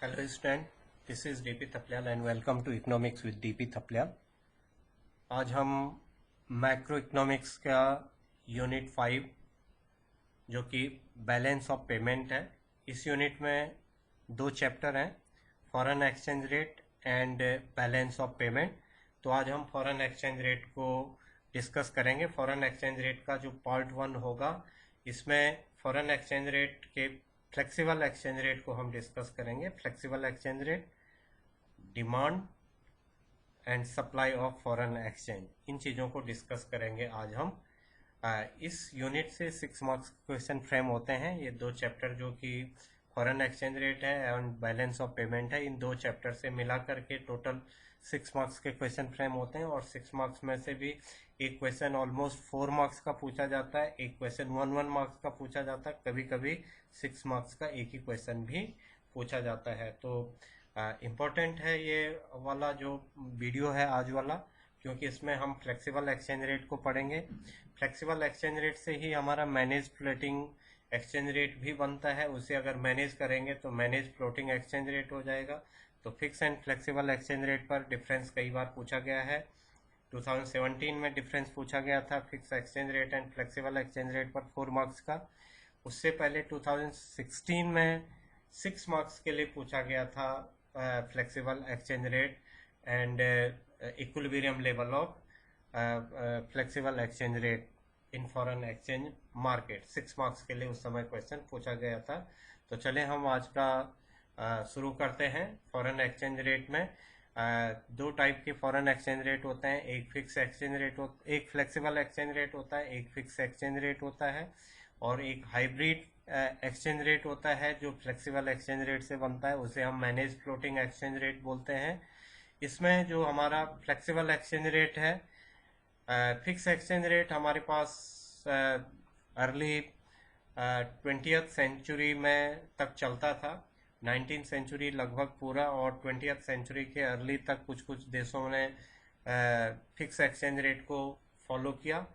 Hello student, this is DP Thaplyal and welcome to Economics with DP Thaplyal। आज हम macro economics का unit 5 जो कि balance of payment है, इस यूनिट में दो चैप्टर हैं, foreign exchange rate and balance of payment. तो आज हम फॉरेन एक्सचेंज रेट को डिस्कस करेंगे। फॉरेन एक्सचेंज रेट का जो पार्ट 1 होगा, इसमें फॉरेन एक्सचेंज रेट के फ्लेक्सिबल एक्सचेंज रेट को हम डिस्कस करेंगे। Flexible exchange rate, demand and supply of foreign exchange, इन चीज़ों को डिस्कस करेंगे आज हम। इस यूनिट से 6 मार्क्स क्वेश्चन फ्रेम होते हैं। ये दो चैप्टर जो कि फॉरेन एक्सचेंज रेट है एंड बैलेंस ऑफ पेमेंट है, इन दो चैप्टर से मिला करके टोटल 6 मार्क्स के क्वेश्चन फ्रेम होते हैं। और 6 मार्क्स में से भी एक क्वेश्चन ऑलमोस्ट 4 मार्क्स का पूछा जाता है, एक क्वेश्चन 1 मार्क्स का पूछा जाता है, कभी कभी 6 मार्क्स का एक ही क्वेश्चन भी पूछा जाता है। तो इम्पोर्टेंट है ये वाला जो वीडियो है आज वाला, क्योंकि इसमें हम फ्लेक्सिबल एक्सचेंज रेट को पढ़ेंगे। फ्लेक्सिबल एक्सचेंज रेट से ही हमारा मैनेज फ्लोटिंग एक्सचेंज रेट भी बनता है। उसे अगर मैनेज करेंगे तो मैनेज फ्लोटिंग एक्सचेंज रेट हो जाएगा। तो fix and flexible exchange rate पर डिफरेंस कई बार पूछा गया है। 2017 में डिफरेंस पूछा गया था fix exchange rate and flexible exchange rate पर 4 मार्क्स का। उससे पहले 2016 में 6 मार्क्स के लिए पूछा गया था flexible exchange rate and equilibrium level of flexible exchange rate in foreign exchange market. 6 marks के लिए उस समय क्वेश्चन पूछा गया था। तो चले हम आज का शुरू करते हैं। फॉरेन एक्सचेंज रेट में दो टाइप के फॉरेन एक्सचेंज रेट होते हैं, एक फिक्स एक्सचेंज रेट एक फ्लेक्सिबल एक्सचेंज रेट होता है, एक फिक्स एक्सचेंज रेट होता है, और एक हाइब्रिड एक्सचेंज रेट होता है जो फ्लेक्सिबल एक्सचेंज रेट से बनता है, उसे हम मैनेज फ्लोटिंग एक्सचेंज रेट बोलते हैं। इसमें जो हमारा फ्लेक्सिबल एक्सचेंज रेट है, फिक्स एक्सचेंज रेट हमारे पास अर्ली 20th सेंचुरी में तक चलता था। 19th सेंचुरी लगभग पूरा और 20th सेंचुरी के अर्ली तक कुछ कुछ देशों ने फिक्स एक्सचेंज रेट को फॉलो किया।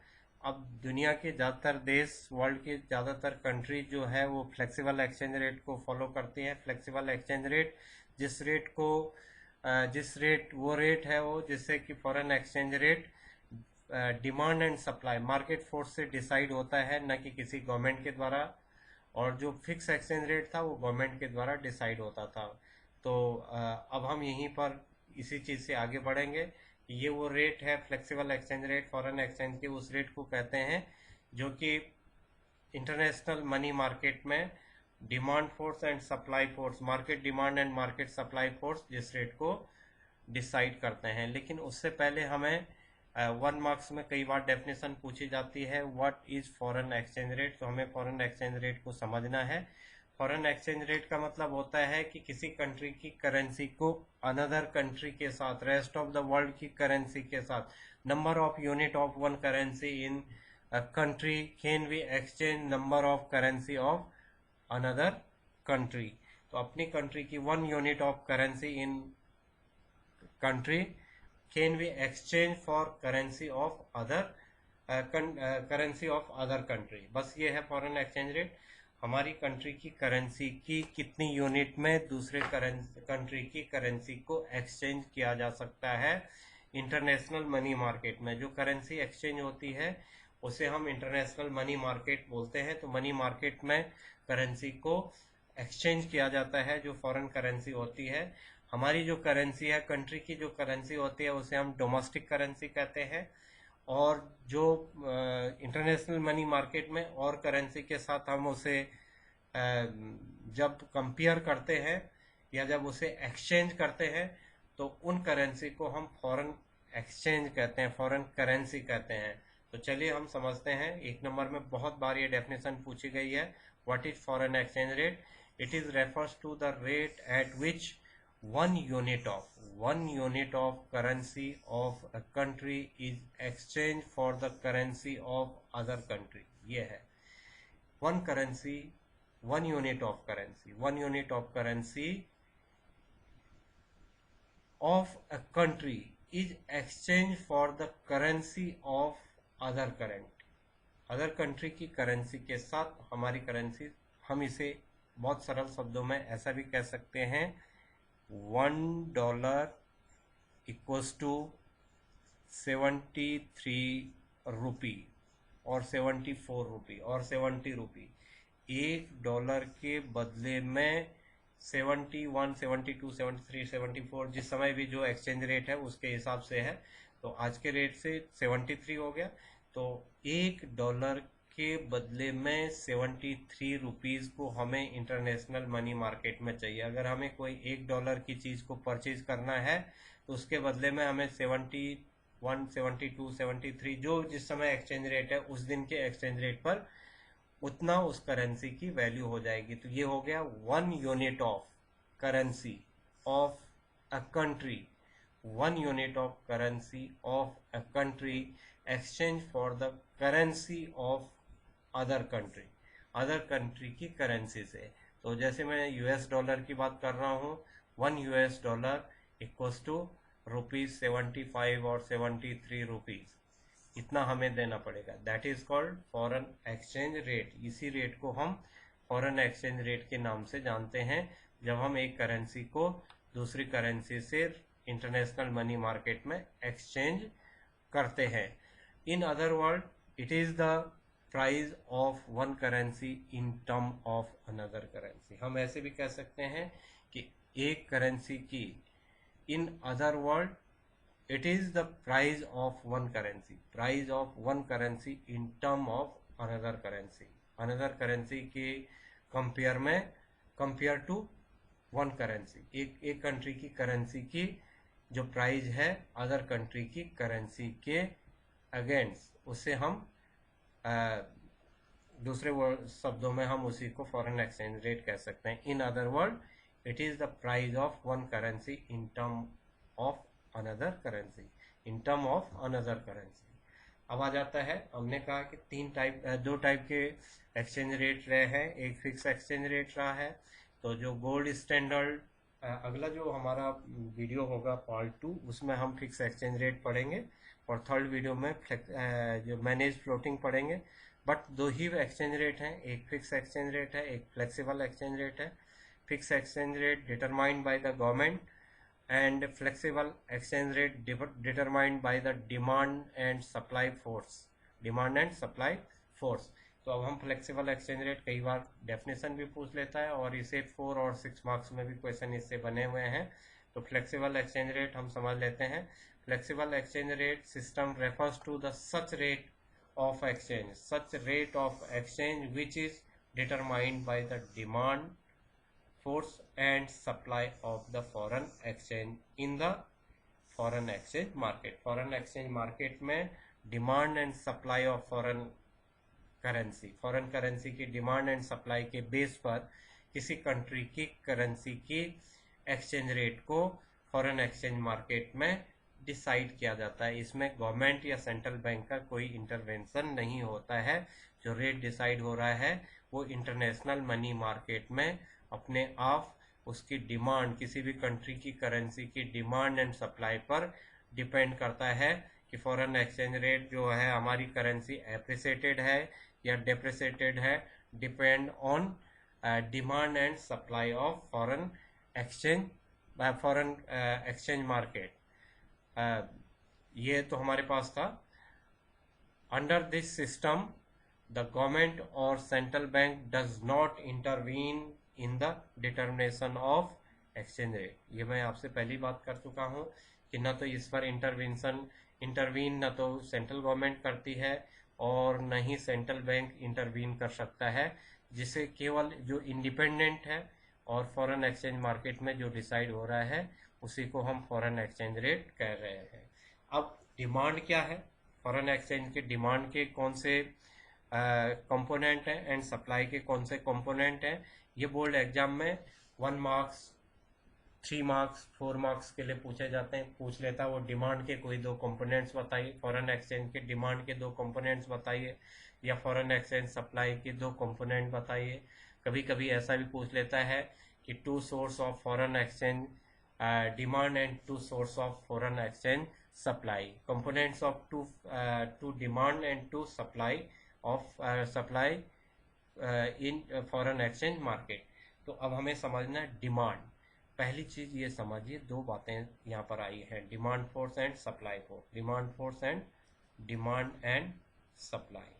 अब दुनिया के ज़्यादातर देश, वर्ल्ड के ज़्यादातर कंट्री जो है वो फ्लेक्सिबल एक्सचेंज रेट को फॉलो करती हैं। फ्लेक्सिबल एक्सचेंज रेट वो रेट है वो जिससे कि foreign exchange rate demand and supply market force से डिसाइड होता है, न कि किसी गवर्नमेंट के द्वारा। और जो फिक्स एक्सचेंज रेट था वो गवर्नमेंट के द्वारा डिसाइड होता था। तो अब हम यहीं पर इसी चीज़ से आगे बढ़ेंगे। ये वो रेट है flexible exchange rate, foreign exchange के उस रेट को कहते हैं जो कि इंटरनेशनल मनी मार्केट में demand force and supply force, market demand and market supply force जिस रेट को डिसाइड करते हैं। लेकिन उससे पहले हमें 1 मार्क्स में कई बार डेफिनेशन पूछी जाती है, what is foreign exchange rate. तो हमें फॉरेन एक्सचेंज रेट को समझना है। फॉरेन एक्सचेंज रेट का मतलब होता है कि किसी कंट्री की करेंसी को अनदर कंट्री के साथ, रेस्ट ऑफ द वर्ल्ड की करेंसी के साथ, number of unit of one currency in country can be exchange number of currency of another country. तो अपनी कंट्री की 1 unit of currency in country can be exchange for currency of other country. बस ये है foreign exchange rate. हमारी country की currency की कितनी यूनिट में दूसरे कंट्री की करेंसी को एक्सचेंज किया जा सकता है इंटरनेशनल मनी मार्केट में। जो करेंसी एक्सचेंज होती है उसे हम इंटरनेशनल मनी मार्केट बोलते हैं। तो मनी मार्केट में करेंसी को एक्सचेंज किया जाता है जो फॉरेन करेंसी होती है। हमारी जो करेंसी है, कंट्री की जो करेंसी होती है, उसे हम डोमेस्टिक करेंसी कहते हैं। और जो इंटरनेशनल मनी मार्केट में और करेंसी के साथ हम उसे जब कंपेयर करते हैं या जब उसे एक्सचेंज करते हैं तो उन करेंसी को हम फॉरेन एक्सचेंज कहते हैं, फॉरेन करेंसी कहते हैं। तो चलिए हम समझते हैं। 1 नंबर में बहुत बार ये डेफिनेशन पूछी गई है, what is foreign exchange rate. It is refers to the rate at which one unit of currency of a country is exchanged for the currency of other country। ये है one unit of currency of a country is exchanged for the currency of other country की currency के साथ हमारी currency. हम इसे बहुत सरल शब्दों में ऐसा भी कह सकते हैं $1 इक्वल्स टू 73 रुपी और 74 रुपी और 70 रुपी। $1 के बदले में 71, 72, 73, 74 जिस समय भी जो एक्सचेंज रेट है उसके हिसाब से है, तो आज के रेट से 73 हो गया। तो $1 के बदले में 73 रुपीज़ को हमें इंटरनेशनल मनी मार्केट में चाहिए। अगर हमें कोई $1 की चीज़ को परचेज करना है तो उसके बदले में हमें 71, 72, 73 जो जिस समय एक्सचेंज रेट है उस दिन के एक्सचेंज रेट पर उतना उस करेंसी की वैल्यू हो जाएगी। तो ये हो गया 1 unit of currency of a country, 1 unit of currency of a country exchange for the currency of other country, other country की करेंसी से। तो जैसे मैं $US की बात कर रहा हूँ, $1 इक्वल्स टू ₹75 और 73 रुपीज, इतना हमें देना पड़ेगा। That is called foreign exchange rate. इसी रेट को हम फॉरेन एक्सचेंज रेट के नाम से जानते हैं जब हम एक करेंसी को दूसरी करेंसी से इंटरनेशनल मनी मार्केट में एक्सचेंज करते हैं। In other word, it is the price of one currency in term of another currency. हम ऐसे भी कह सकते हैं कि एक करेंसी की, in other word, it is the price of one currency, price of one currency in term of another currency, another currency के कंपेयर में, कंपेयर टू वन करेंसी, एक कंट्री की करेंसी की जो प्राइस है अदर कंट्री की currency के against, उससे हम दूसरे शब्दों में हम उसी को फॉरेन एक्सचेंज रेट कह सकते हैं। In other word, it is the price of one currency in term of another currency, in term of another currency. अब आ जाता है, हमने कहा कि दो टाइप के एक्सचेंज रेट रहे हैं। एक फिक्स एक्सचेंज रेट रहा है, तो जो गोल्ड स्टैंडर्ड, अगला जो हमारा वीडियो होगा पार्ट 2 उसमें हम फिक्स एक्सचेंज रेट पढ़ेंगे और थर्ड वीडियो में जो मैनेज फ्लोटिंग पढ़ेंगे। बट दो ही एक्सचेंज रेट हैं, एक फिक्स एक्सचेंज रेट है, एक फ्लेक्सिबल एक्सचेंज रेट है। Fix exchange rate determined by the government and flexible exchange rate determined by the demand and supply force, demand and supply force। तो अब हम flexible exchange rate, कई बार definition भी पूछ लेता है और इसे 4 और 6 मार्क्स में भी क्वेश्चन इससे बने हुए हैं। तो फ्लेक्सिबल एक्सचेंज रेट हम समझ लेते हैं। Flexible exchange rate system refers to the such rate of exchange, such rate of exchange which is determined by the demand force and supply of the foreign exchange in the foreign exchange market। foreign exchange market में demand and supply of foreign currency की demand and supply के base पर किसी country की currency की exchange rate को foreign exchange market में decide किया जाता है। इसमें गवर्नमेंट या सेंट्रल बैंक का कोई इंटरवेंशन नहीं होता है। जो रेट डिसाइड हो रहा है वो इंटरनेशनल मनी मार्केट में अपने आप उसकी डिमांड, किसी भी कंट्री की करेंसी की डिमांड एंड सप्लाई पर डिपेंड करता है कि फॉरेन एक्सचेंज रेट जो है, हमारी करेंसी एप्रिसिएटेड है या डेप्रिसिएटेड है, depend on demand and supply of foreign exchange market. ये तो हमारे पास था। Under this system the government और central bank does not intervene in the determination of exchange rate. ये मैं आपसे पहली बात कर चुका हूँ कि न तो इस पर इंटरवीन न तो सेंट्रल गवर्नमेंट करती है और न ही सेंट्रल बैंक इंटरवीन कर सकता है, जिसे केवल जो इंडिपेंडेंट है और फॉरेन एक्सचेंज मार्केट में जो डिसाइड हो रहा है उसी को हम फॉरेन एक्सचेंज रेट कह रहे हैं। अब डिमांड क्या है, फॉरेन एक्सचेंज के डिमांड के कौन से कंपोनेंट हैं एंड सप्लाई के कौन से कंपोनेंट हैं, ये बोर्ड एग्जाम में 1 मार्क्स, 3 मार्क्स, 4 मार्क्स के लिए पूछे जाते हैं। पूछ लेता है वो डिमांड के कोई 2 कंपोनेंट्स बताइए, फॉरेन एक्सचेंज के डिमांड के 2 कंपोनेंट्स बताइए, या फॉरेन एक्सचेंज सप्लाई के 2 कंपोनेंट बताइए। कभी कभी ऐसा भी पूछ लेता है कि 2 source of foreign exchange demand and 2 source of foreign exchange supply, components of 2 demand and 2 supply of in foreign exchange market. तो अब हमें समझना है डिमांड। पहली चीज ये समझिए, दो बातें यहाँ पर आई हैं, demand force and supply force, demand and supply.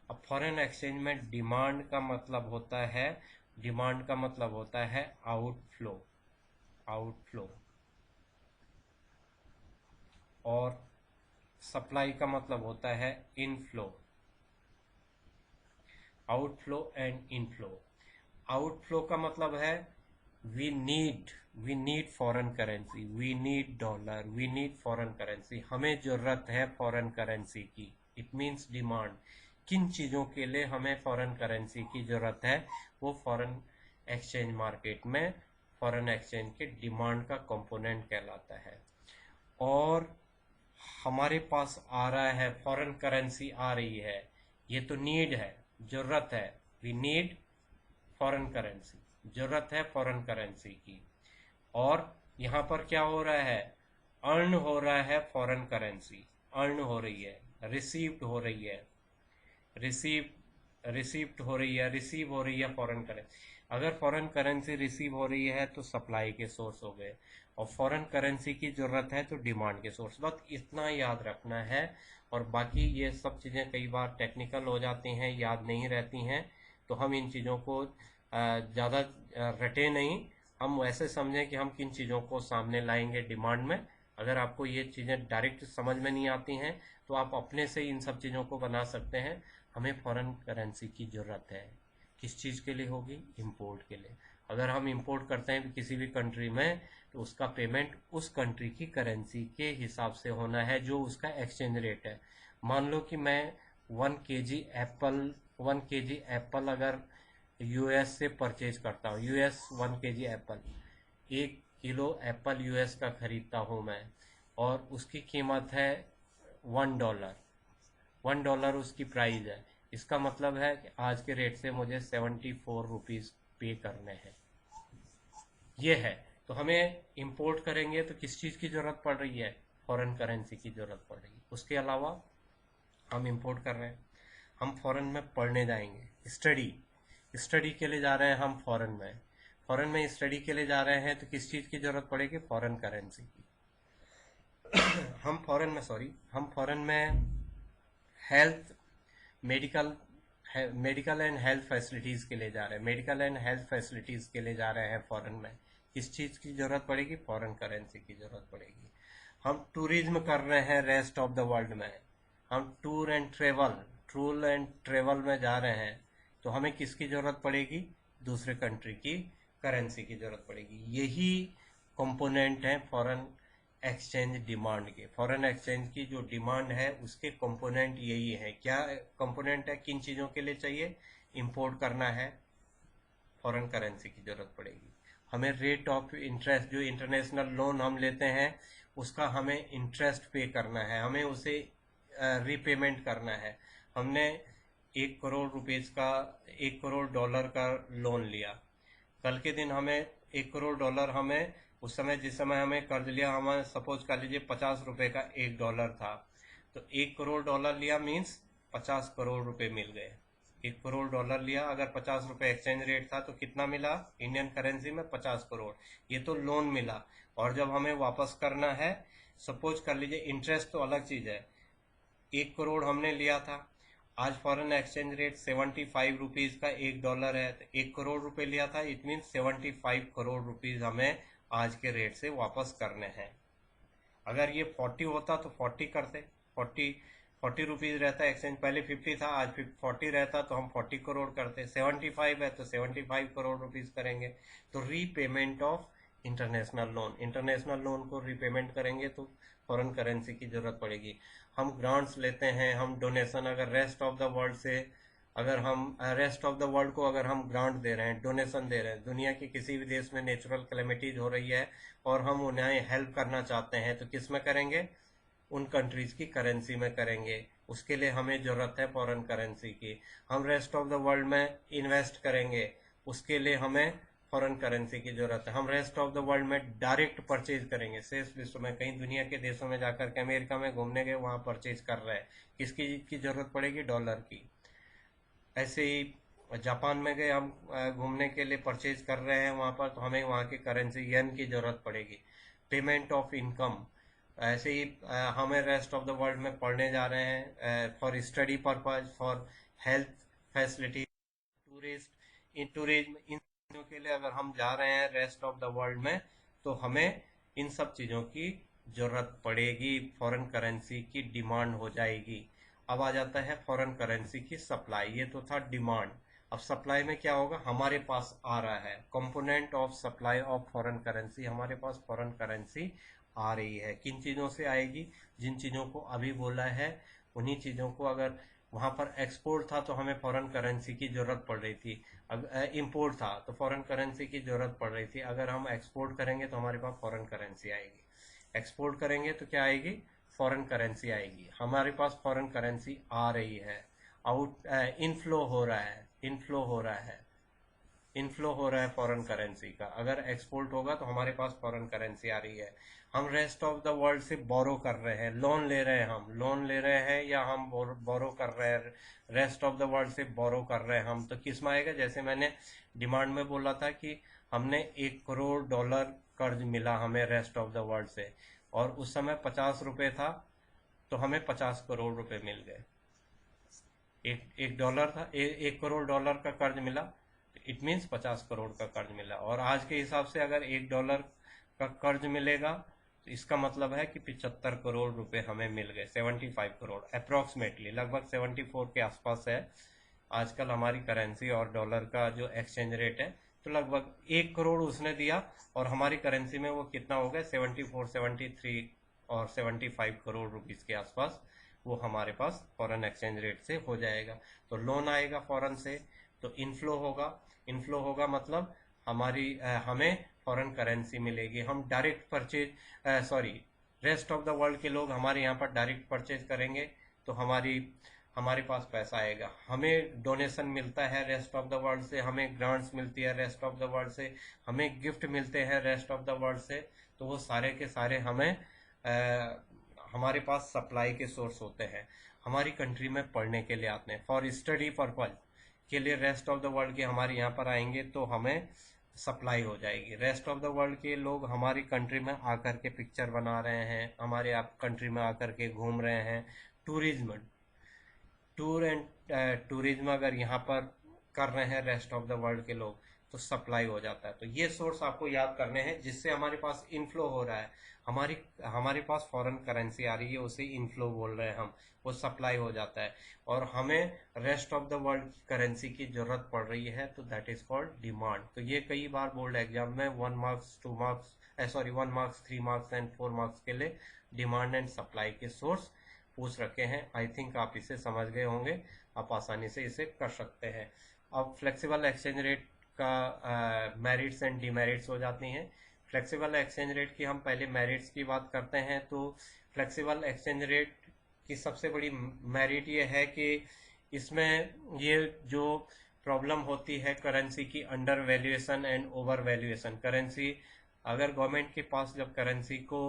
अब फॉरेन एक्सचेंज में डिमांड का मतलब होता है आउटफ्लो, और सप्लाई का मतलब होता है inflow, outflow and inflow. Outflow का मतलब है we need foreign currency, we need dollar, we need foreign currency, हमें जरूरत है फॉरेन करेंसी की। इट मीन्स डिमांड, किन चीज़ों के लिए हमें फॉरेन करेंसी की जरूरत है, वो फॉरेन एक्सचेंज मार्केट में फॉरेन एक्सचेंज के डिमांड का कंपोनेंट कहलाता है। और हमारे पास आ रहा है, फॉरेन करेंसी आ रही है, ये तो नीड है, जरूरत है, वी नीड फॉरेन करेंसी, जरूरत है फॉरेन करेंसी की। और यहाँ पर क्या हो रहा है, अर्न हो रहा है फॉरेन करेंसी, अर्न हो रही है, रिसीव्ड हो रही है, रिसीव हो रही है फॉरेन करेंसी। अगर फॉरेन करेंसी रिसीव हो रही है तो सप्लाई के सोर्स हो गए, और फॉरेन करेंसी की जरूरत है तो डिमांड के सोर्स। बस इतना याद रखना है, और बाकी ये सब चीज़ें कई बार टेक्निकल हो जाती हैं, याद नहीं रहती हैं, तो हम इन चीज़ों को ज़्यादा रटे नहीं, हम वैसे समझें कि हम किन चीज़ों को सामने लाएंगे डिमांड में। अगर आपको ये चीज़ें डायरेक्ट समझ में नहीं आती हैं तो आप अपने से इन सब चीज़ों को बना सकते हैं। हमें फॉरेन करेंसी की ज़रूरत है, किस चीज़ के लिए होगी, इंपोर्ट के लिए। अगर हम इंपोर्ट करते हैं किसी भी कंट्री में तो उसका पेमेंट उस कंट्री की करेंसी के हिसाब से होना है जो उसका एक्सचेंज रेट है। मान लो कि मैं 1 kg एप्पल अगर यूएस से परचेज करता हूँ, US 1 kg Apple, 1 kilo Apple US का खरीदता हूँ मैं, और उसकी कीमत है $1, $1 उसकी प्राइस है। इसका मतलब है कि आज के रेट से मुझे 74 रुपीज़ पे करने हैं, ये है। तो हमें इंपोर्ट करेंगे तो किस चीज़ की ज़रूरत पड़ रही है, फॉरेन करेंसी की ज़रूरत पड़ रही है। उसके अलावा हम इंपोर्ट कर रहे हैं, हम फॉरेन में पढ़ने जाएंगे, स्टडी के लिए जा रहे हैं, हम फॉरेन में स्टडी के लिए जा रहे हैं तो किस चीज़ की ज़रूरत पड़ेगी, फॉरेन करेंसी की। हम फॉरेन में health medical medical and health facilities के लिए जा रहे हैं, फॉरेन में किस चीज़ की ज़रूरत पड़ेगी, फॉरेन करेंसी की ज़रूरत पड़ेगी। हम टूरिज्म कर रहे हैं रेस्ट ऑफ द वर्ल्ड में, हम टूर एंड ट्रेवल में जा रहे हैं, तो हमें किसकी ज़रूरत पड़ेगी, दूसरे कंट्री की करेंसी की ज़रूरत पड़ेगी। यही कंपोनेंट है फॉरेन एक्सचेंज की जो डिमांड है उसके कंपोनेंट यही है। क्या कंपोनेंट है, किन चीज़ों के लिए चाहिए, इंपोर्ट करना है, फॉरेन करेंसी की ज़रूरत पड़ेगी। हमें रेट ऑफ इंटरेस्ट, जो इंटरनेशनल लोन हम लेते हैं उसका हमें इंटरेस्ट पे करना है, हमें उसे रीपेमेंट करना है। हमने 1 करोड़ का लोन लिया, कल के दिन हमें $1 करोड़ हमें उस समय, जिस समय हमें कर्ज लिया, हमें सपोज कर लीजिए $50 का $1 था, तो $1 करोड़ लिया मीन्स 50 करोड़ रुपए मिल गए। $1 करोड़ लिया, अगर $50 एक्सचेंज रेट था तो कितना मिला इंडियन करेंसी में, 50 करोड़। ये तो लोन मिला, और जब हमें वापस करना है, सपोज कर लीजिए, इंटरेस्ट तो अलग चीज है, 1 करोड़ हमने लिया था, आज फॉरेन एक्सचेंज रेट 75 रुपीज का $1 है, तो 1 करोड़ लिया था, इट मीन 75 करोड़ रुपीज हमें आज के रेट से वापस करने हैं। अगर ये 40 होता तो 40 करते, 40 रुपीज रहता इंटरेस्ट, पहले 50 था, आज 40 रहता तो हम 40 करोड़ करते, 75 है तो 75 करोड़ रुपीज करेंगे। तो रीपेमेंट ऑफ इंटरनेशनल लोन को रीपेमेंट करेंगे तो फॉरेन करेंसी की जरूरत पड़ेगी। हम ग्रांट्स लेते हैं, हम डोनेशन, अगर रेस्ट ऑफ द वर्ल्ड को अगर हम ग्रांट दे रहे हैं, डोनेशन दे रहे हैं, दुनिया के किसी भी देश में नेचुरल कैलेमिटीज हो रही है और हम उन्हें हेल्प करना चाहते हैं, तो किस में करेंगे, उन कंट्रीज की करेंसी में करेंगे। उसके लिए हमें जरूरत है फॉरेन करेंसी की। हम रेस्ट ऑफ द वर्ल्ड में इन्वेस्ट करेंगे, उसके लिए हमें फॉरेन करेंसी की जरूरत है। हम रेस्ट ऑफ द वर्ल्ड में डायरेक्ट परचेज करेंगे, शेष विश्व में, कहीं दुनिया के देशों में जाकर के, अमेरिका में घूमने गए, वहां परचेज कर रहे हैं, किसकी की जरूरत पड़ेगी, डॉलर की। ऐसे ही जापान में गए हम घूमने के लिए, परचेज कर रहे हैं वहाँ पर, तो हमें वहाँ की करेंसी येन की ज़रूरत पड़ेगी। पेमेंट ऑफ इनकम, ऐसे ही हमें रेस्ट ऑफ द वर्ल्ड में पढ़ने जा रहे हैं for study purpose, for health facility, tourism, इन चीज़ों के लिए अगर हम जा रहे हैं रेस्ट ऑफ द वर्ल्ड में, तो हमें इन सब चीज़ों की ज़रूरत पड़ेगी, फॉरेन करेंसी की डिमांड हो जाएगी। अब आ जाता है फॉरेन करेंसी की सप्लाई। ये तो था डिमांड। अब सप्लाई में क्या होगा, हमारे पास आ रहा है component of supply of foreign currency, हमारे पास फॉरेन करेंसी आ रही है। किन चीज़ों से आएगी, जिन चीज़ों को अभी बोला है उन्हीं चीज़ों को, अगर वहाँ पर एक्सपोर्ट था तो हमें फॉरेन करेंसी की ज़रूरत पड़ रही थी, अगर इंपोर्ट था तो फॉरेन करेंसी की ज़रूरत पड़ रही थी, अगर हम एक्सपोर्ट करेंगे तो हमारे पास फॉरेन करेंसी आएगी, एक्सपोर्ट करेंगे तो क्या आएगी, फॉरेन करेंसी आएगी। हमारे पास फॉरेन करेंसी आ रही है, आउट इनफ्लो हो रहा है, इनफ्लो हो रहा है, इनफ्लो हो रहा है फॉरेन करेंसी का। अगर एक्सपोर्ट होगा तो हमारे पास फॉरेन करेंसी आ रही है। हम रेस्ट ऑफ द वर्ल्ड से बोरो कर रहे हैं, लोन ले रहे हैं, हम लोन ले रहे हैं या हम बोरो कर रहे हैं, रेस्ट ऑफ द वर्ल्ड से बोरो कर रहे हैं हम, तो किस में आएगा, जैसे मैंने डिमांड में बोला था कि हमने $1 करोड़ कर्ज मिला हमें रेस्ट ऑफ द वर्ल्ड से, और उस समय 50 रुपये था, तो हमें 50 करोड़ रुपए मिल गए। एक डॉलर था, 1 करोड़ डॉलर का कर्ज मिला, इट मीन्स 50 करोड़ का कर्ज मिला। और आज के हिसाब से अगर $1 का कर्ज मिलेगा तो इसका मतलब है कि 75 करोड़ रुपए हमें मिल गए, 75 करोड़ अप्रोक्सीमेटली, लगभग 74 के आसपास है आजकल हमारी करेंसी और डॉलर का जो एक्सचेंज रेट है। तो लगभग 1 करोड़ उसने दिया और हमारी करेंसी में वो कितना हो गया, 74, 73 और 75 करोड़ रुपीज के आसपास वो हमारे पास फॉरेन एक्सचेंज रेट से हो जाएगा। तो लोन आएगा फॉरेन से, तो इनफ्लो होगा, इनफ्लो होगा मतलब हमें फॉरेन करेंसी मिलेगी। हम direct purchase, sorry, rest of the world के लोग हमारे यहाँ पर डायरेक्ट परचेज करेंगे तो हमारे पास पैसा आएगा। हमें डोनेशन मिलता है रेस्ट ऑफ द वर्ल्ड से, हमें ग्रांट्स मिलती है रेस्ट ऑफ द वर्ल्ड से, हमें गिफ्ट मिलते हैं रेस्ट ऑफ द वर्ल्ड से, तो वो सारे के सारे हमारे पास सप्लाई के सोर्स होते हैं, हमारी कंट्री में पढ़ने के लिए आते हैं, फॉर स्टडी पर्पज के लिए रेस्ट ऑफ द वर्ल्ड के हमारे यहाँ पर आएंगे तो हमें सप्लाई हो जाएगी। रेस्ट ऑफ द वर्ल्ड के लोग हमारी कंट्री में आकर के पिक्चर बना रहे हैं, हमारे आप कंट्री में आकर के घूम रहे हैं, टूरिज्म, टूर एंड टूरिज्म अगर यहाँ पर कर रहे हैं रेस्ट ऑफ द वर्ल्ड के लोग, तो सप्लाई हो जाता है। तो ये सोर्स आपको याद करने हैं जिससे हमारे पास इनफ्लो हो रहा है, हमारे पास फॉरेन करेंसी आ रही है, उसे इनफ्लो बोल रहे हैं हम, वो सप्लाई हो जाता है और हमें rest of the world currency की जरूरत पड़ रही है, तो दैट इज कॉल्ड डिमांड। तो ये कई बार बोर्ड एग्जाम में 1 marks 2 marks 1 marks 3 marks and 4 marks के लिए डिमांड एंड सप्लाई के सोर्स पूछ रखे हैं। आई थिंक आप इसे समझ गए होंगे, आप आसानी से इसे कर सकते हैं। अब फ्लेक्सिबल एक्सचेंज रेट का मेरिट्स एंड डिमेरिट्स हो जाती हैं। फ्लेक्सिबल एक्सचेंज रेट की हम पहले मेरिट्स की बात करते हैं। तो फ्लेक्सिबल एक्सचेंज रेट की सबसे बड़ी मेरिट ये है कि इसमें ये जो प्रॉब्लम होती है करेंसी की under valuation and over valuation, currency अगर गवर्नमेंट के पास जब करेंसी को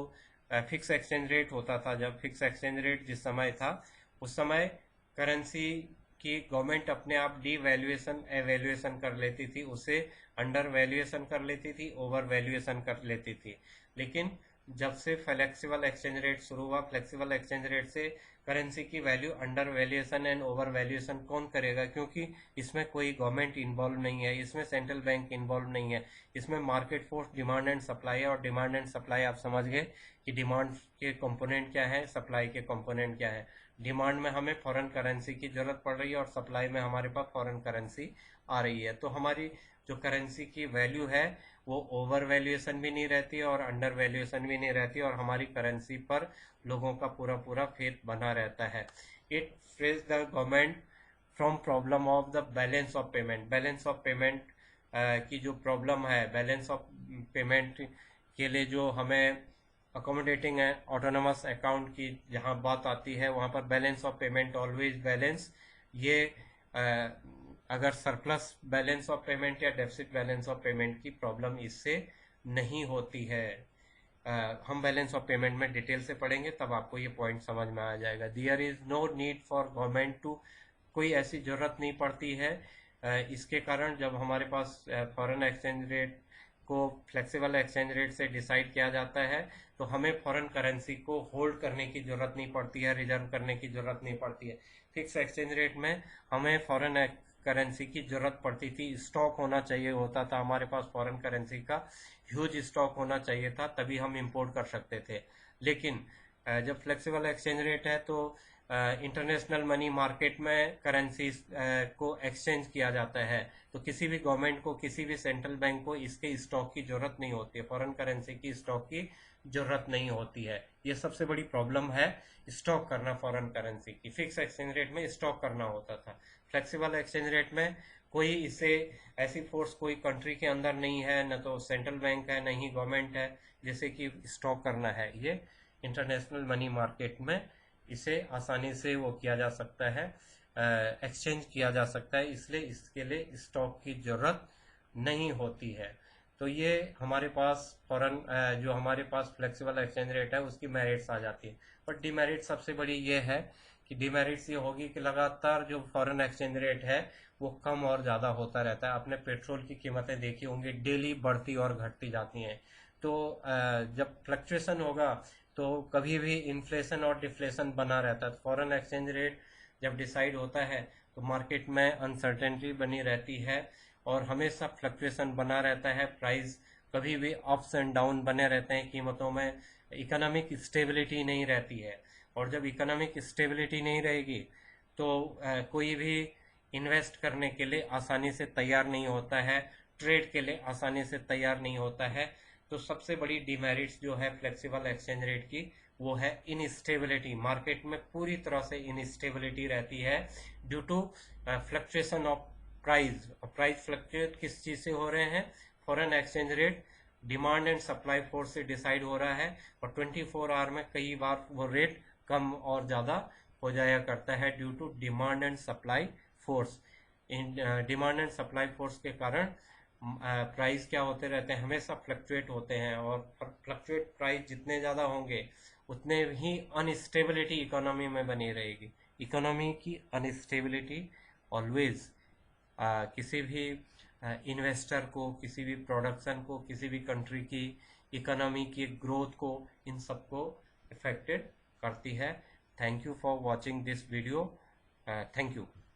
फिक्स एक्सचेंज रेट होता था, जब फिक्स एक्सचेंज रेट जिस समय था उस समय करेंसी की गवर्नमेंट अपने आप डी वैल्यूएशन एवैल्यूएशन कर लेती थी, उसे अंडर वैल्यूएशन कर लेती थी, ओवर वैल्यूएशन कर लेती थी। लेकिन जब से फ्लेक्सिबल एक्सचेंज रेट शुरू हुआ, फ्लेक्सिबल एक्सचेंज रेट से करेंसी की value under valuation and over valuation कौन करेगा, क्योंकि इसमें कोई गवर्नमेंट इन्वॉल्व नहीं है, इसमें सेंट्रल बैंक इन्वॉल्व नहीं है, इसमें market force demand and supply है। और डिमांड एंड सप्लाई आप समझ गए कि डिमांड के कंपोनेंट क्या है, सप्लाई के कंपोनेंट क्या है। डिमांड में हमें फॉरेन करेंसी की जरूरत पड़ रही है और सप्लाई में हमारे पास फॉरेन करेंसी आ रही है, तो हमारी जो करेंसी की वैल्यू है वो ओवर वैल्यूएशन भी नहीं रहती और अंडर वैल्यूएशन भी नहीं रहती और हमारी करेंसी पर लोगों का पूरा पूरा फेथ बना रहता है। It freeze the government from problem of the balance of payment. Balance of payment की जो प्रॉब्लम है, बैलेंस ऑफ पेमेंट के लिए जो हमें अकोमोडेटिंग है ऑटोनोमस अकाउंट की जहां बात आती है, वहां पर balance of payment always balance, ये अगर सरप्लस बैलेंस ऑफ पेमेंट या डेफिसिट बैलेंस ऑफ पेमेंट की प्रॉब्लम इससे नहीं होती है। हम बैलेंस ऑफ पेमेंट में डिटेल से पढ़ेंगे तब आपको ये पॉइंट समझ में आ जाएगा। There is no need for government to, कोई ऐसी जरूरत नहीं पड़ती है इसके कारण जब हमारे पास फॉरेन एक्सचेंज रेट को फ्लेक्सिबल एक्सचेंज रेट से डिसाइड किया जाता है, तो हमें फॉरेन करेंसी को होल्ड करने की ज़रूरत नहीं पड़ती है, रिजर्व करने की ज़रूरत नहीं पड़ती है। फिक्स एक्सचेंज रेट में हमें फॉरेन करेंसी की ज़रूरत पड़ती थी, स्टॉक होना चाहिए होता था हमारे पास, फॉरेन करेंसी का ह्यूज स्टॉक होना चाहिए था, तभी हम इंपोर्ट कर सकते थे। लेकिन जब फ्लेक्सिबल एक्सचेंज रेट है तो इंटरनेशनल मनी मार्केट में करेंसी को एक्सचेंज किया जाता है, तो किसी भी गवर्नमेंट को, किसी भी सेंट्रल बैंक को इसके स्टॉक की जरूरत नहीं होती है, फॉरेन करेंसी की स्टॉक की जरूरत नहीं होती है। ये सबसे बड़ी प्रॉब्लम है, स्टॉक करना फॉरेन करेंसी की। फिक्स एक्सचेंज रेट में स्टॉक करना होता था, फ्लेक्सिबल एक्सचेंज रेट में कोई इसे ऐसी फोर्स कोई कंट्री के अंदर नहीं है, न तो सेंट्रल बैंक है, न ही गवर्नमेंट है जैसे कि स्टॉक करना है। ये इंटरनेशनल मनी मार्केट में इसे आसानी से वो किया जा सकता है, एक्सचेंज किया जा सकता है, इसलिए इसके लिए स्टॉक की जरूरत नहीं होती है। तो ये हमारे पास फॉरेन जो हमारे पास फ्लेक्सिबल एक्सचेंज रेट है उसकी मेरिट्स आ जाती है। बट डिमेरिट सबसे बड़ी ये है कि डिमेरिट्स ये होगी कि लगातार जो फॉरेन एक्सचेंज रेट है वो कम और ज़्यादा होता रहता है। आपने पेट्रोल की कीमतें देखी होंगी, डेली बढ़ती और घटती जाती हैं। तो जब फ्लक्चुएशन होगा तो कभी भी इन्फ्लेशन और डिफ्लेशन बना रहता है। फॉरेन एक्सचेंज रेट जब डिसाइड होता है तो मार्केट में अनसर्टेनिटी बनी रहती है और हमेशा फ्लक्चुएशन बना रहता है, प्राइस कभी भी अप्स एंड डाउन बने रहते हैं कीमतों में, इकोनॉमिक स्टेबिलिटी नहीं रहती है। और जब इकोनॉमिक स्टेबिलिटी नहीं रहेगी तो कोई भी इन्वेस्ट करने के लिए आसानी से तैयार नहीं होता है, ट्रेड के लिए आसानी से तैयार नहीं होता है। तो सबसे बड़ी डिमेरिट्स जो है फ्लेक्सिबल एक्सचेंज रेट की वो है इनस्टेबिलिटी। मार्केट में पूरी तरह से इनस्टेबिलिटी रहती है due to fluctuation of price. Price fluctuate किस चीज़ से हो रहे हैं? Foreign exchange rate demand and supply force से डिसाइड हो रहा है और 24 आवर में कई बार वो रेट कम और ज़्यादा हो जाया करता है due to demand and supply force. इन डिमांड एंड सप्लाई फोर्स के कारण प्राइस क्या होते रहते हैं? हमेशा फ्लक्चुएट होते हैं, और फ्लक्चुएट प्राइस जितने ज़्यादा होंगे उतने ही अनस्टेबिलिटी इकोनॉमी में बनी रहेगी। इकोनॉमी की अनस्टेबिलिटी ऑलवेज किसी भी इन्वेस्टर को, किसी भी प्रोडक्शन को, किसी भी कंट्री की इकोनॉमी की ग्रोथ को, इन सबको इफेक्टेड करती है। Thank you for watching this video. Thank you.